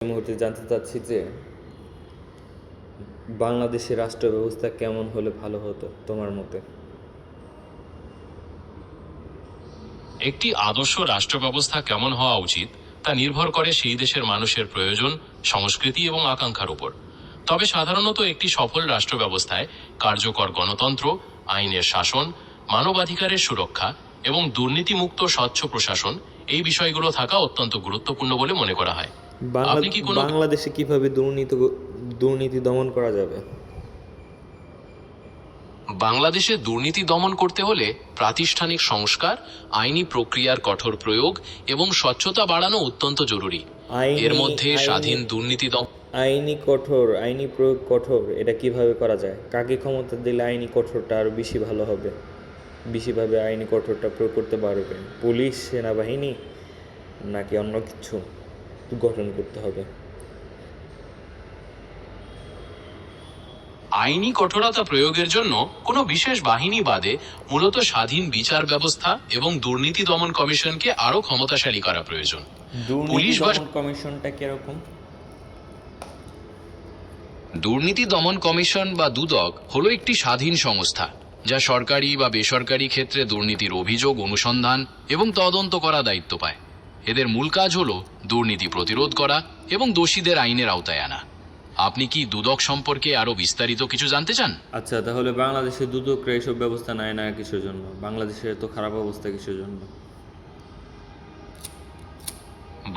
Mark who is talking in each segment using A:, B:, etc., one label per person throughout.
A: এই মুহূর্তে জানতে চাচ্ছি যে বাংলাদেশের রাষ্ট্র ব্যবস্থা কেমন হলে ভালো হতো তোমার মতে?
B: একটি আদর্শ রাষ্ট্র ব্যবস্থা কেমন হওয়া উচিত তা নির্ভর করে সেই দেশের মানুষের প্রয়োজন, সংস্কৃতি এবং আকাঙ্ক্ষার উপর। তবে সাধারণত একটি সফল রাষ্ট্র ব্যবস্থায় কার্যকর গণতন্ত্র, আইনের শাসন, মানবাধিকারের সুরক্ষা এবং দুর্নীতিমুক্ত স্বচ্ছ প্রশাসন এই বিষয়গুলো থাকা অত্যন্ত গুরুত্বপূর্ণ বলে মনে করা হয়। আপনি কি কোনো
A: বাংলাদেশে কিভাবে দুর্নীতি দমন করা যাবে?
B: বাংলাদেশে দুর্নীতি দমন করতে হলে প্রাতিষ্ঠানিক সংস্কার, আইনি প্রক্রিয়ার কঠোর প্রয়োগ এবং স্বচ্ছতা বাড়ানো অত্যন্ত জরুরি। এর মধ্যে স্বাধীন দুর্নীতি
A: আইনি প্রয়োগ কঠোর, এটা কিভাবে করা যায়? কাকে ক্ষমতা দিলে আইনি কঠোরটা আরো বেশি ভালো হবে, বেশিভাবে আইনি কঠোরটা প্রয়োগ করতে পারবে? পুলিশ, সেনাবাহিনী, নাকি অন্য কিছু গঠন করতে হবে?
B: আইনি কঠোরতা প্রয়োগের জন্য কোনো বিশেষ বাহিনী বাদে মূলত স্বাধীন বিচার ব্যবস্থা এবং দুর্নীতি দমন কমিশনকে আরও ক্ষমতাশালী করা প্রয়োজন। পুলিশ বা
A: কমিশনটা কিরকম?
B: দুর্নীতি দমন কমিশন বা দুদক হলো একটি স্বাধীন সংস্থা যা সরকারি বা বেসরকারি ক্ষেত্রে দুর্নীতির অভিযোগ অনুসন্ধান এবং তদন্ত করা দায়িত্ব পায়। এদের মূল কাজ হলো দুর্নীতি প্রতিরোধ করা এবং দোষীদের আইনের আওতায় আনা। আপনি কি দুদক সম্পর্কে আরো বিস্তারিত কিছু জানতে চান?
A: আচ্ছা, তাহলে বাংলাদেশে দুদকরা এসব ব্যবস্থা নেয় না কিসের জন্য? বাংলাদেশের তো খারাপ অবস্থা কিসের জন্য?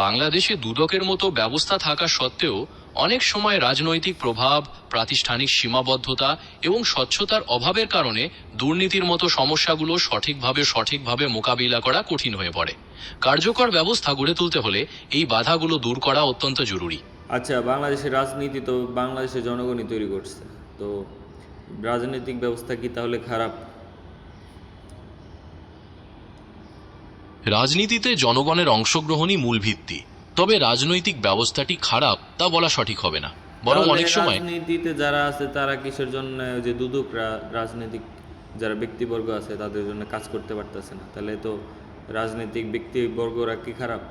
B: বাংলাদেশে দুদকের মতো ব্যবস্থা থাকা সত্ত্বেও অনেক সময় রাজনৈতিক প্রভাব, প্রাতিষ্ঠানিক সীমাবদ্ধতা এবং স্বচ্ছতার অভাবের কারণে দুর্নীতির মতো সমস্যাগুলো সঠিকভাবে মোকাবিলা করা কঠিন হয়ে পড়ে। কার্যকর ব্যবস্থা গড়ে তুলতে হলে এই বাধাগুলো দূর করা অত্যন্ত জরুরি।
A: আচ্ছা, বাংলাদেশের রাজনীতি তো বাংলাদেশের জনগণই তৈরি করছে, তো রাজনৈতিক ব্যবস্থা কি তাহলে খারাপ?
B: রাজনীতিতে জনগণের অংশগ্রহণই মূল ভিত্তি, তবে রাজনৈতিক ব্যবস্থাটি খারাপ তা বলা সঠিক হবে না। বরং অনেক সময়
A: রাজনীতিতে যারা আছে তারা কিসের জন্য, যে দুদকরা রাজনৈতিক যারা ব্যক্তিবর্গ আছে তাদের জন্য কাজ করতে পারতেছে না, তাহলে তো রাজনৈতিক ব্যক্তিবর্গরা কি খারাপ?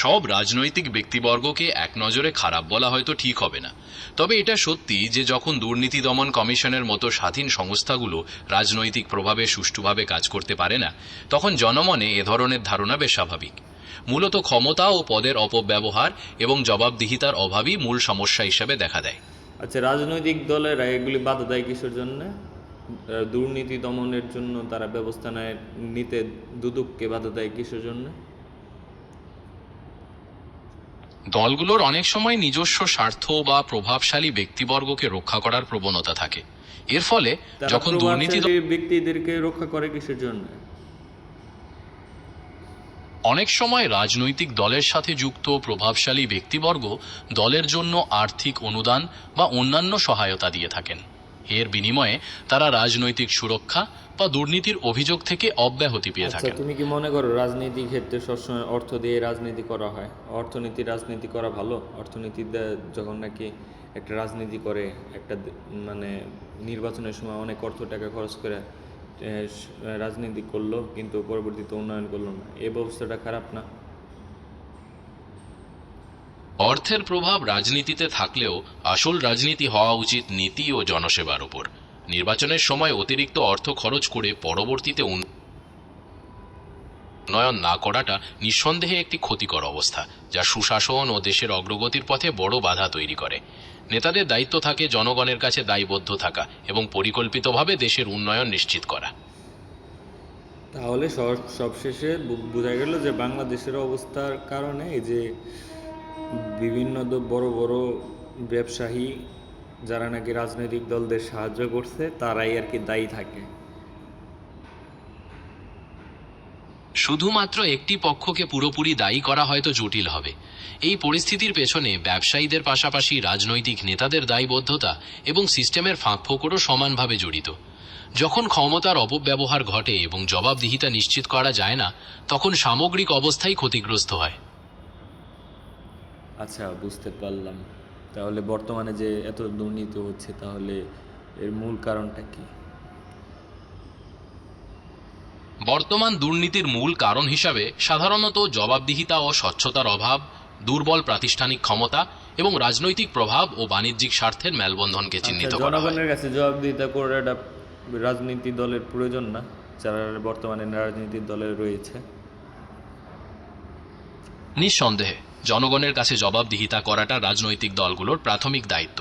B: সব রাজনৈতিক ব্যক্তিবর্গকে এক নজরে খারাপ বলা হয়তো ঠিক হবে না, তবে এটা সত্যি যে যখন দুর্নীতি দমন কমিশনের মতো স্বাধীন সংস্থাগুলো রাজনৈতিক প্রভাবে সুষ্ঠুভাবে কাজ করতে পারে না, তখন জনমনে এ ধরনের ধারণা বেশ স্বাভাবিক। মূলত ক্ষমতা ও পদের অপব্যবহার এবং জবাবদিহিতার অভাবই মূল সমস্যা হিসেবে দেখা দেয়।
A: আচ্ছা, রাজনৈতিক দলেরা এগুলি বাধা দেয় কিসের জন্য? দুর্নীতি দমনের জন্য তারা ব্যবস্থা নিতে দুদককে বাধা দেয় কিসের জন্য?
B: দলগুলোর অনেক সময় নিজস্ব স্বার্থ বা প্রভাবশালী ব্যক্তিবর্গকে রক্ষা করার প্রবণতা থাকে। এর ফলে যখন দুর্নীতি
A: ব্যক্তিদেরকে রক্ষা করে কিসের জন্য?
B: অনেক সময় রাজনৈতিক দলের সাথে যুক্ত প্রভাবশালী ব্যক্তিবর্গ দলের জন্য আর্থিক অনুদান বা অন্যান্য সহায়তা দিয়ে থাকেন। এর বিনিময়ে তারা রাজনৈতিক সুরক্ষা বা দুর্নীতির অভিযোগ থেকে অব্যাহতি পেয়ে থাকেন।
A: তুমি কি মনে করো রাজনীতি ক্ষেত্রে সবসময় অর্থ দিয়ে রাজনীতি করা হয়? রাজনীতি করা ভালো? যখন নাকি একটা রাজনীতি করে, একটা মানে নির্বাচনের সময় অনেক টাকা খরচ করে রাজনীতি করলো কিন্তু পরবর্তীতে উন্নয়ন করলো না, এই ব্যবস্থাটা খারাপ না?
B: অর্থের প্রভাব রাজনীতিতে থাকলেও আসল রাজনীতি হওয়া উচিত নীতি ও জনসেবার উপর। নির্বাচনের সময় অতিরিক্ত অর্থ খরচ করে পরবর্তীতে উন্নয়ন না করাটা নিঃসন্দেহে একটি ক্ষতিকর অবস্থা, যা সুশাসন ও দেশের অগ্রগতির পথে বড় বাধা তৈরি করে। নেতাদের দায়িত্ব থাকে জনগণের কাছে দায়বদ্ধ থাকা এবং পরিকল্পিতভাবে দেশের উন্নয়ন নিশ্চিত করা।
A: তাহলে সবশেষে বোঝা গেল যে বাংলাদেশের অবস্থার কারণে এই যে বিভিন্ন বড় বড় ব্যবসায়ী যারা নাকি রাজনৈতিক দলদের সাহায্য করছে তারাই আর কি দায়ী থাকে।
B: শুধুমাত্র একটি পক্ষকে পুরোপুরি দায়ী করা হয়তো জটিল হবে। এই পরিস্থিতির পেছনে ব্যবসায়ীদের পাশাপাশি রাজনৈতিক নেতাদের দায়বদ্ধতা এবং সিস্টেমের ফাঁকফোকরও সমানভাবে জড়িত। যখন ক্ষমতার অপব্যবহার ঘটে এবং জবাবদিহিতা নিশ্চিত করা যায় না, তখন সামগ্রিক অবস্থাই ক্ষতিগ্রস্ত হয়।
A: আচ্ছা, বুঝতে পারলাম। তাহলে বর্তমানে যে এত দুর্নীতি হচ্ছে, তাহলে এর মূল কারণটা কি?
B: বর্তমান দুর্নীতির মূল কারণ হিসাবে সাধারণত জবাবদিহিতা ও স্বচ্ছতার অভাব, দুর্বল প্রাতিষ্ঠানিক ক্ষমতা এবং রাজনৈতিক প্রভাব ও বাণিজ্যিক স্বার্থের মেলবন্ধনকে চিহ্নিত করা হয়।
A: জনগণের কাছে জবাবদিহিতা করাটা রাজনীতি দলের প্রয়োজন না, যারা বর্তমানে রাজনীতির দলে রয়েছে?
B: নিঃসন্দেহে জনগণের কাছে জবাবদিহিতা করাটা রাজনৈতিক দলগুলোর প্রাথমিক দায়িত্ব।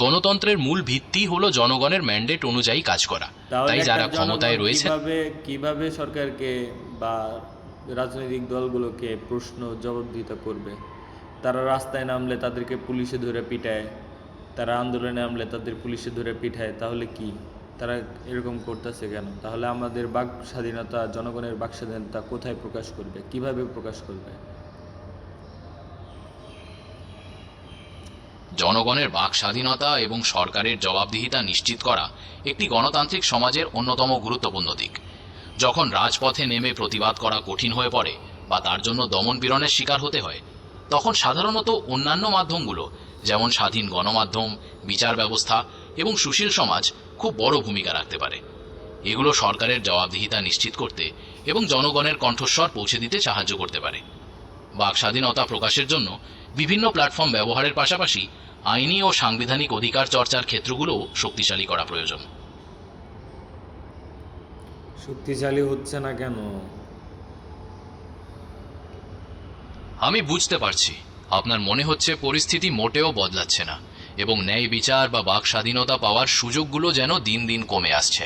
B: গণতন্ত্রের মূল ভিত্তি হলো জনগণের ম্যান্ডেট অনুযায়ী কাজ করা। তাই
A: একটা
B: যারা
A: জনগণ
B: ক্ষমতায় রয়েছে
A: কিভাবে সরকারকে বা রাজনৈতিক দলগুলোকে প্রশ্ন জবাবদিহিতা করবে? তারা রাস্তায় নামলে তাদেরকে পুলিশে ধরে পিটায়, তারা আন্দোলনে নামলে তাদের পুলিশে ধরে পিটায়, তাহলে কি তারা এরকম করতেছে কেন? তাহলে আমাদের বাক স্বাধীনতা, জনগণের বাক স্বাধীনতা কোথায় প্রকাশ করবে, কিভাবে প্রকাশ করবে?
B: জনগণের বাক স্বাধীনতা এবং সরকারের জবাবদিহিতা নিশ্চিত করা একটি গণতান্ত্রিক সমাজের অন্যতম গুরুত্বপূর্ণ দিক। যখন রাজপথে নেমে প্রতিবাদ করা কঠিন হয়ে পড়ে বা তার জন্য দমন-পীড়নের শিকার হতে হয়, তখন সাধারণত অন্যান্য মাধ্যমগুলো, যেমন স্বাধীন গণমাধ্যম, বিচার ব্যবস্থা এবং সুশীল সমাজ, খুব বড় ভূমিকা রাখতে পারে। এগুলো সরকারের জবাবদিহিতা নিশ্চিত করতে এবং জনগণের কণ্ঠস্বর পৌঁছে দিতে সাহায্য করতে পারে। বাক স্বাধীনতা প্রকাশের জন্য বিভিন্ন প্ল্যাটফর্ম ব্যবহারের পাশাপাশি আইনি ও সাংবিধানিক অধিকার চর্চার ক্ষেত্রগুলোও শক্তিশালী করা প্রয়োজন।
A: শক্তিশালী হচ্ছে না কেন?
B: আমি বুঝতে পারছি আপনার মনে হচ্ছে পরিস্থিতি মোটেও বদলাচ্ছে না এবং ন্যায় বিচার বা বাক স্বাধীনতা পাওয়ার সুযোগগুলো যেন দিন দিন কমে আসছে।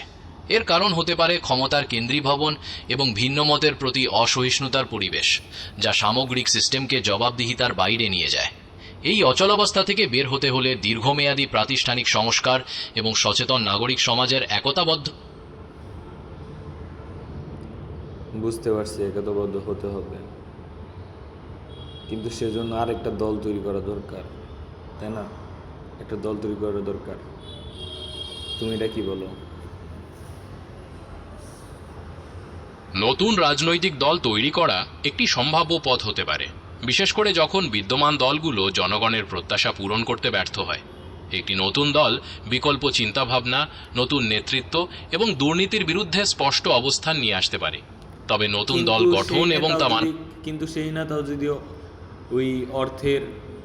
B: এর কারণ হতে পারে ক্ষমতার কেন্দ্রীভবন এবং ভিন্ন মতের প্রতি অসহিষ্ণুতার পরিবেশ, যা সামগ্রিক সিস্টেমকে জবাবদিহিতার বাইরে নিয়ে যায়। এই অচলাবস্থা থেকে বের হতে হলে দীর্ঘমেয়াদী প্রাতিষ্ঠানিক সংস্কার এবং সচেতন নাগরিক সমাজের একতাবদ্ধ।
A: বুঝতে পারছি, একতাবদ্ধ হতে হবে, কিন্তু সেজন্য আরেকটা দল তৈরি করা দরকার, তাই না? একটা দল তৈরি করা দরকার। তুমি এটা কি বলো?
B: নতুন রাজনৈতিক দল তৈরি করা একটি সম্ভাব্য পথ হতে পারে, বিশেষ করে যখন বিদ্যমান দলগুলো জনগণের প্রত্যাশা পূরণ করতে ব্যর্থ হয়। একটি নতুন দল বিকল্প চিন্তাভাবনা, নতুন নেতৃত্ব এবং দুর্নীতির বিরুদ্ধে স্পষ্ট অবস্থান নিয়ে আসতে পারে। তবে নতুন দল গঠন এবং
A: কিন্তু সেই নেতাও যদিও ওই অর্থের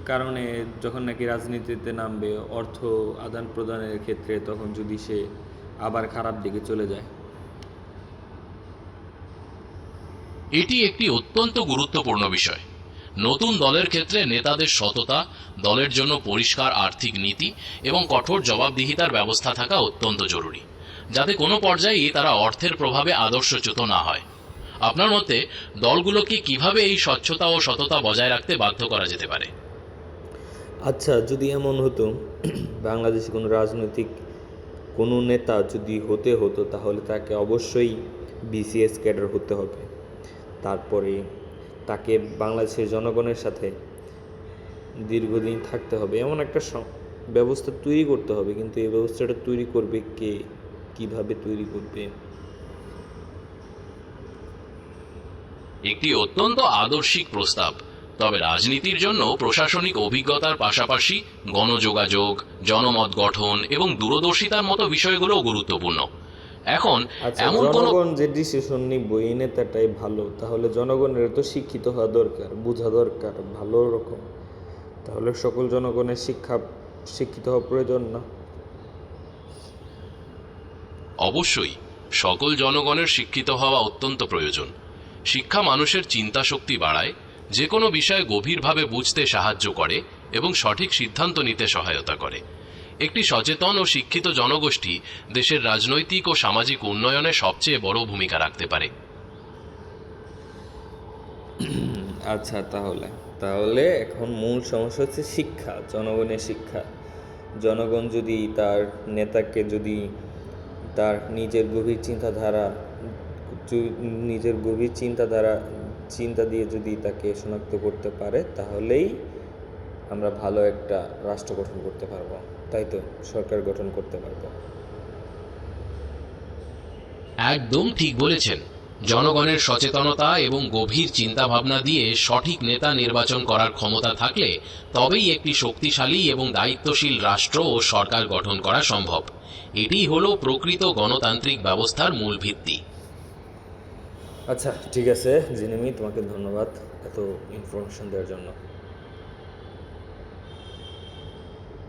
A: কারণে যখন নাকি রাজনীতিতে নামবে, অর্থ আদান প্রদানের ক্ষেত্রে, তখন যদি সে আবার খারাপ দিকে চলে যায়।
B: এটি একটি অত্যন্ত গুরুত্বপূর্ণ বিষয়। নতুন দলের ক্ষেত্রে নেতাদের সততা, দলের জন্য পরিষ্কার আর্থিক নীতি এবং কঠোর জবাবদিহিতার ব্যবস্থা থাকা অত্যন্ত জরুরি, যাতে কোনো পর্যায়ে তারা অর্থের প্রভাবে আদর্শচ্যুত না হয়। আপনার মতে দলগুলোকে কিভাবে এই স্বচ্ছতা ও সততা বজায় রাখতে বাধ্য করা যেতে পারে?
A: আচ্ছা, যদি এমন হতো বাংলাদেশে কোনো রাজনৈতিক কোনো নেতা যদি হতো, তাহলে তাকে অবশ্যই বিসিএস ক্যাডার হতে হবে। তারপরে তাকে বাংলাদেশের জনগণের সাথে দীর্ঘদিন থাকতে হবে, এমন একটা ব্যবস্থা তৈরি করতে হবে। কিন্তু এই ব্যবস্থাটা তৈরি করবে কে, কিভাবে তৈরি করবে?
B: একটি অত্যন্ত আদর্শিক প্রস্তাব। তবে রাজনীতির জন্য প্রশাসনিক অভিজ্ঞতার পাশাপাশি গণযোগাযোগ, জনমত গঠন এবং দূরদর্শিতার মতো বিষয়গুলো গুরুত্বপূর্ণ। এখন এমন কোন
A: জনগণ যে ডিসিশন নিবে এই নেতাটাই ভালো, তাহলে জনগণের তো শিক্ষিত হওয়া দরকার, বোঝা দরকার ভালো রকম। তাহলে সকল জনগণের শিক্ষিত হওয়া প্রয়োজন না?
B: অবশ্যই সকল জনগণের শিক্ষিত হওয়া অত্যন্ত প্রয়োজন। শিক্ষা মানুষের চিন্তা শক্তি বাড়ায়, যে কোনো বিষয়ে গভীরভাবে বুঝতে সাহায্য করে এবং সঠিক সিদ্ধান্ত নিতে সহায়তা করে। একটি সচেতন ও শিক্ষিত জনগোষ্ঠী দেশের রাজনৈতিক ও সামাজিক উন্নয়নে সবচেয়ে বড় ভূমিকা রাখতে পারে।
A: আচ্ছা, তাহলে এখন মূল সমস্যা হচ্ছে শিক্ষা, জনগণের শিক্ষা। জনগণ যদি তার নেতাকে যদি তার নিজের গভীর চিন্তা দিয়ে যদি তাকে শনাক্ত করতে পারে, তাহলেই আমরা ভালো একটা রাষ্ট্র গঠন করতে পারবো, তাই তো? সরকার গঠন করতে পারবো।
B: একদম ঠিক বলেছেন। জনগণের সচেতনতা এবং গভীর চিন্তা ভাবনা দিয়ে সঠিক নেতা নির্বাচন করার ক্ষমতা থাকলে তবেই একটি শক্তিশালী এবং দায়িত্বশীল রাষ্ট্র ও সরকার গঠন করা সম্ভব। এটিই হলো প্রকৃত গণতান্ত্রিক ব্যবস্থার মূল ভিত্তি।
A: আচ্ছা ঠিক আছে জিনিমি, তোমাকে ধন্যবাদ এত ইনফরমেশন দেওয়ার জন্য।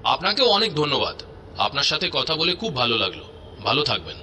B: আপনাকেও অনেক ধন্যবাদ। আপনার সাথে কথা বলে খুব ভালো লাগলো। ভালো থাকবেন।